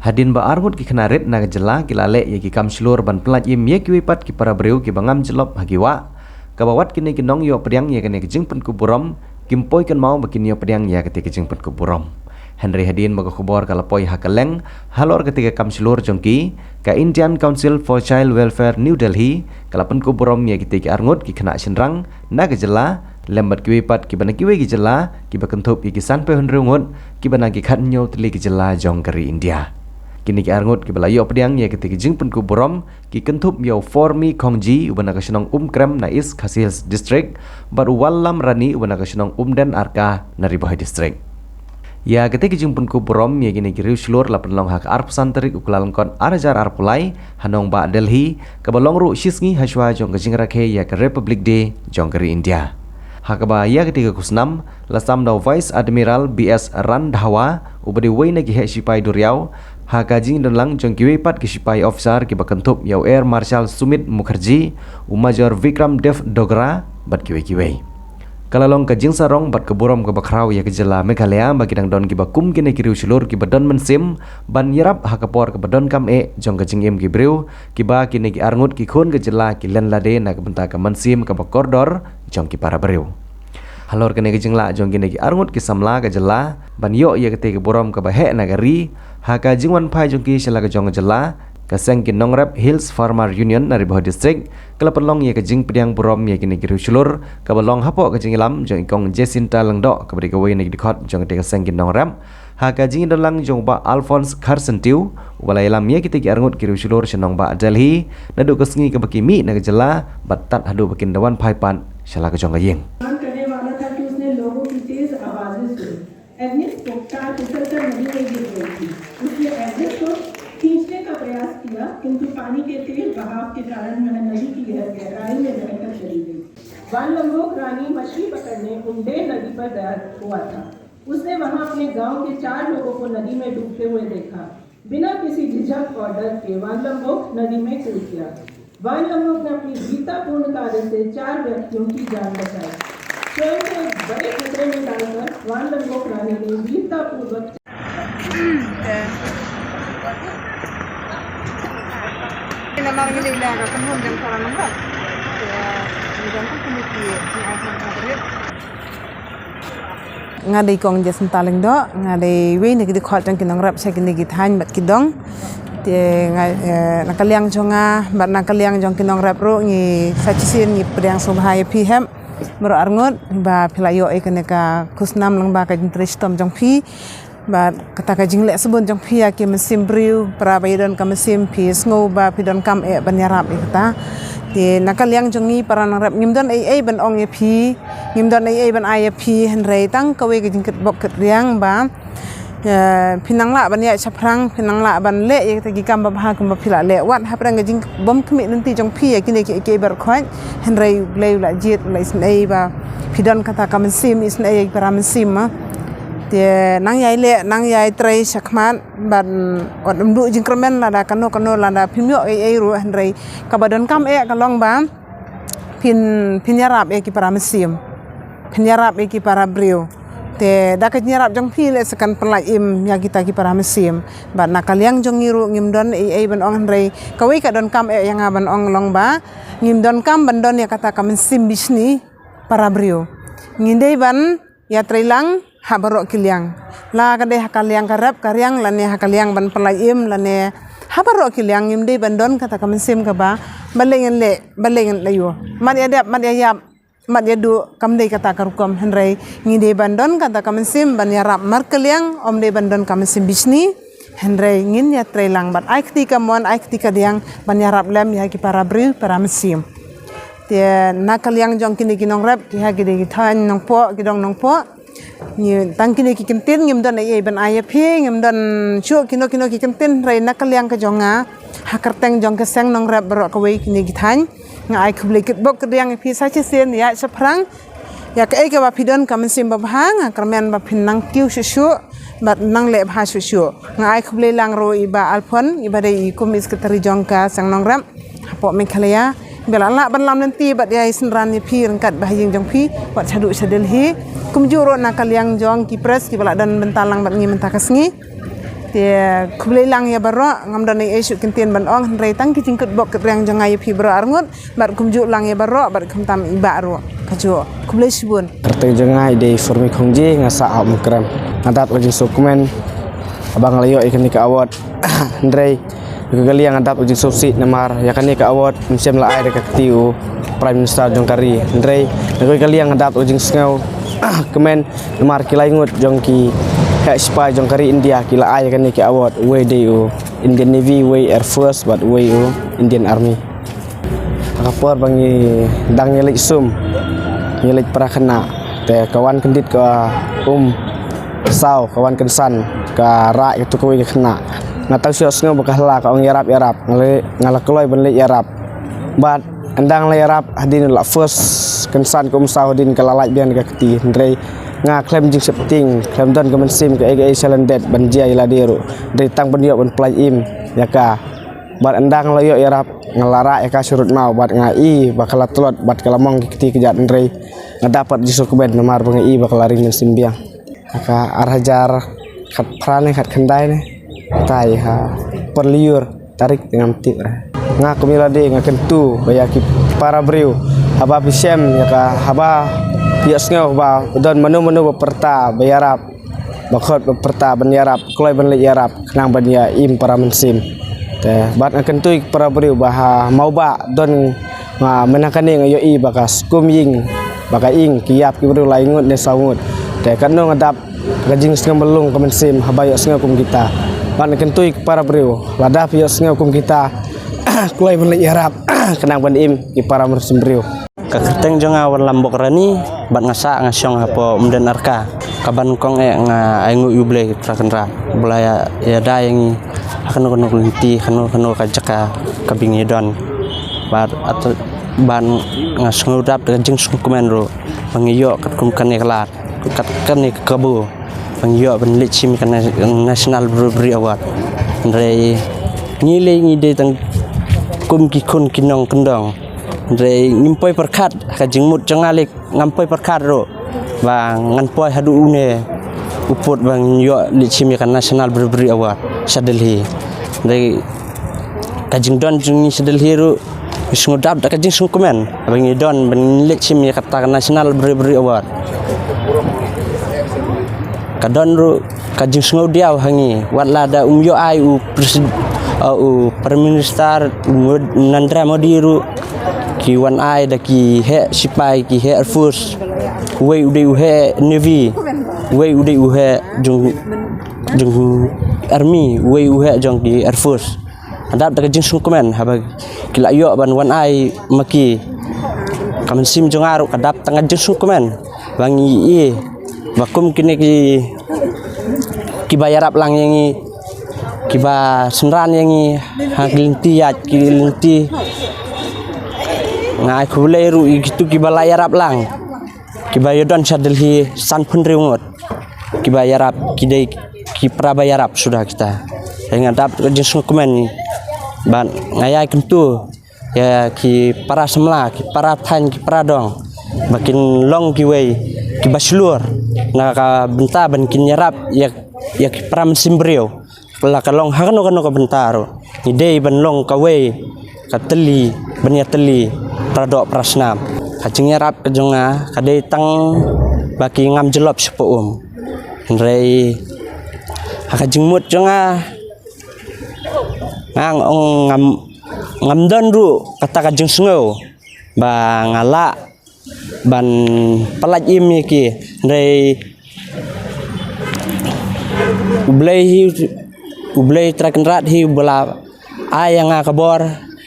hadin ba arngut ki knaret na jela ki lale ye ki kam slur ban pelat ye ye ki wipat ki para breu ki bangam jelop hagiwa kabawat kini ki nong yo pediang ye kene ki jingpen ku burom kimpoi kan mau bakin yo pediang ya ketika jingpen ku burom Henry Hadin maga khubor kalapoi hakaleng halor ketika kam slur jongki ka Indian Council for Child Welfare New Delhi kalapan ku burom ye ketika arngut ki kena sinrang na jela lembat ki wipat ki bana ki we ki jela ki bakentup ki sampai hundrungut ki bana ki khatnyo tli ki jela jong kari India kini ki arngut ki balayo pediang ye ketika jingpen ku burom ki kentup yo formi khongji ubana ka sinong krem na is Khasils district baru wallam rani ubana ka sinong den arka na Ribohai district ya ketika jingpen ku burom ye kini ki riu slur lapan long hak arp santerik ukulalang kon arajar arpulai hanong ba Delhi ka balong ru shisngi haswa jong ka jingrakhe ya ka Republic Day jong kari India hakaba ya ketika kusnam lasam da Vice Admiral BS Randhawa ubadi waina ki he sipai Duriau hakajing dan lang jong ki wipat ki sipai officer ki bakentup yau Air Marshal Sumit Mukherjee Major Vikram Dev Dogra bat kiwe kalalong kajing sarong bat keburom ke bakrau ya kejela Meghalaya bagi dang don ki bakum kini kiriu silur ki badon mensim ban yarap hakapor ke badon kam jong kajing im ki breu ki ba kini ki arngut ki khon kejela ki len lade na ke benta ka mensim ke bakordor jong ki para breu halor kene kajing la jong kini ki arngut ki samla kejela ban yo ya kete ki burom ke bahe nagari hakajing wan pai jong ki sela ke jong kejela kaseng ki Nongrap Hills Farmer Union na Ribohai district kelapenlong ye kajing pediang burom ye kini kiriu silur kabalong hapo kajing lam jong ikong Jacinta Langdo kabari kawai ni dikot jong te kaseng ki Nongrap ha kajing dalang jong ba Alphonse Kharsentiu walai lam ye kiti ki arngut kiriu silur senong ba Delhi nadu kasngi kabaki mi na kejela batat hadu bakin dawan paipan shala ka jong kajing खींचने का प्रयास किया किंतु पानी के तेज बहाव के कारण वह नदी की गहराई में बहकर चली गई। वन लंगोक रानी मछली पकड़ने उंडे नदी पर गया हुआ था। उसने वहां अपने गांव के 4 लोगों को नदी में डूबते हुए देखा। बिना किसी झिझक और डर के वन लंगोक नदी में कूद गया। वन लंगोक ने अपनी वीरतापूर्ण कार्य से 4 व्यक्तियों की जान बचाई। स्वयं को एक बड़े खतरे में डालकर वन लंगोक रानी ने वीरतापूर्वक Namang ini udah ketemu jam salah nambah. Ya, jam kan kemudi di asam karet. Ngadai kong Jacinta Langdo, ngadai we ni kita khot jang kinong rap saya kini kita hany bat kidong. Te nakaliang jonga, bat nakaliang jong kinong rap ro ni sacisin ni pedang subhaya pihem. Baru arngut ba pilayo ikaneka kusnam lang ba ka tristom jong pi. Ba kata ka jinglek sebun jong pia ki mesim briu pra baydon ka mesim pi sngo ba pidon kam banyarap ikata ti nakaliang jongi para narap ngimdon ai ban ong ye pi ngimdon ai ban ai pi henrei tang ka we ka jingket bok ket riang ba pinang la ban ya chaprang pinang la ban le ye ta gi kam ba ha kam ba pila le wat ha prang ka jing bom kmi nanti jong pi ki ne ki bar khoi henrei le la jit la isnei ba pidon kata ka mesim isnei para mesim Dia nang yai tray sakmat ban odum du jingkremen lada kano lada pimyo ru henrei kabadon kam kalong ba pinyarap ki para mesim pinyarap ki para brio te dakat nyarap jong pi le sekan pelaim ya kita ki para mesim ban nakaliang jong ngiru ngimdon ban ong henrei kawai ka don kam yang ban ong long ba ngimdon kam bandon ya kata kam mesim bisni para brio ngindei ban ya trailang habarok kiliang la kade hakaliang karap karyang lane hakaliang ban pelaim lane habarok kiliang imde bandon kata kamesim ka ba balengen layo mat yadu kamde kata karukom henrei ngide bandon kata kamesim ban yarap mar kiliang omde bandon kamesim bisni henrei ngin ya trailang ban ai ketika diang ban yarap lem ya ki para bri para mesim te nakaliang jong kini kinong rap ki ha gide gitan nong po gidong nong po ni tangkini ki kentin ngimdon ai ban ai phi ngimdon chu kino ki kentin rei nakaliang ka jonga hakarteng jong keseng nong rap bro ka wei kini gitan ngai khubli kit bok kriang phi sa chi sen ya saprang ya ka ai ka ba pidon ka mensim ba bhang karmen ba phinang kiu shu bat nang le bha shu ngai khubli lang ro iba alphon iba dei kumis ketari jong ka sang nong rap hapo Meghalaya bela la ban lam nanti bat ya senran ni phi rangkat bahayeng jong phi wat chadu sadelhi kumjuro nakaliang jong ki pres ki bala dan bentalang bat ngi mentakasngi Dia kublai lang ya barok ngam dan ai syuk kentien ban ong rei tang ki jingkut bok keprang jangai pi bro arngut bar kumjuk lang ya barok bar kum tam iba ro kajo kublai sibun Kerteng jangai de formi khongji ngasa am kram ngadat ujing dokumen abang layo ikan ni ka award ndrei kegali yang ngadat ujing subsi namar yakan ni ka award musim la ai dekat tiu Prime Minister Jongkari ndrei kegali yang ngadat ujing sngau kemen namar kilai ngut jongki spy Jongkari India kila ai kan ni ke award WDU Indian Navy way Air Force but WU Indian Army kapor bangi dang nyelik sum nyelik para kena te kawan kendit ke sau kawan kensan ke rak itu kowe kena ngatau sios ngau bekahla ka ong yarap ngala keloi benlik yarap but endang la yarap hadin la first kensan kum sau din kalalai bian ka keti ndrei nga klem jing septing klem don kemen sim ke ega salendet banjia ila diru dari tang pendiok ban play im yaka bat endang loyo yarap ngelara yaka surut mau bat ngai bakal telot bat kalamong kiti kejat ndrei ngadapat jisu keben nomar bengi bakal lari men simbiang yaka arhajar kat prane kat kendai ne tai ha perliur tarik dengan tip nga kumilade nga kentu bayaki para breu haba bisem yaka haba Bias ngau ba don menu beperta bayarap bakot beperta benyarap kloi benlik yarap kenang banya im para mensim te bat akan tu para beriu bah mau ba don menakani ngayo i bakas kum ying baka ing kiap ki beriu laingut ne saungut te kanu ngadap gajing sengam belung ke mensim habayo sengau kum kita bat akan tu para beriu ladah bias ngau kum kita kloi benlik yarap kenang ban im ki para mensim beriu Kakerteng jonga wan lambok rani bat ngasa ngasyong hapo umden arka kaban kong nga aingu yuble trakenra bulaya ya dayang akan kono kunti kanu kajaka kabingi don bat at ban ngasngudap jeung sukumen ro pangiyo katkum kan kelar katkan ni kabu pangiyo ben lichim kan national brewery award ndrei ngile ngide tang kum ki kun kinong kendong Ndrei ngimpoi perkat ka jingmut jangalik ngampoi perkat ro bang nganpoi hadu une uput bang yo lichimi kan national brewery award sadelhi ndrei ka jingdon jungi sadelhi ro isngudap ka jing sungkumen bang idon bang lichimi kata national brewery award kadon ro ka jing sungau diaw hangi watla da yo ai presiden prime minister Narendra Modi ro ki wan ai da ki he sipai ki he Air Force wei ude he Navy wei ude he jung Army wei he jong di Air Force adap da jing sungkumen haba kila yo ban wan ai maki kamen sim jong aru kadap tangah jing sungkumen bangi vakum kini ki bayarap lang yang ki ba senran yang haglinti ya kilinti ngai khulai ru gitu kiba layarap lang kiba yodon sadelhi san pun reungot kiba yarap kidai ki prabayarap sudah kita dengan dap jenis komen ban ngayai kentu ya ki para semla ki para tan ki para dong makin long ki wei ki baslur na ka benta ban kin yarap ya ki pram simbreo pala ka long hakano ka bentaro idei ban long ka wei ka teli benya teli pradok prasnam kajing yarap kejonga kadai tang baki ngam jelop sepo ndrei kajing mut jonga ngang ong ngam don ru kata kajing sngau ba ngala ban pelaj im ki ndrei ublei trakenrat hi bola ayang kabor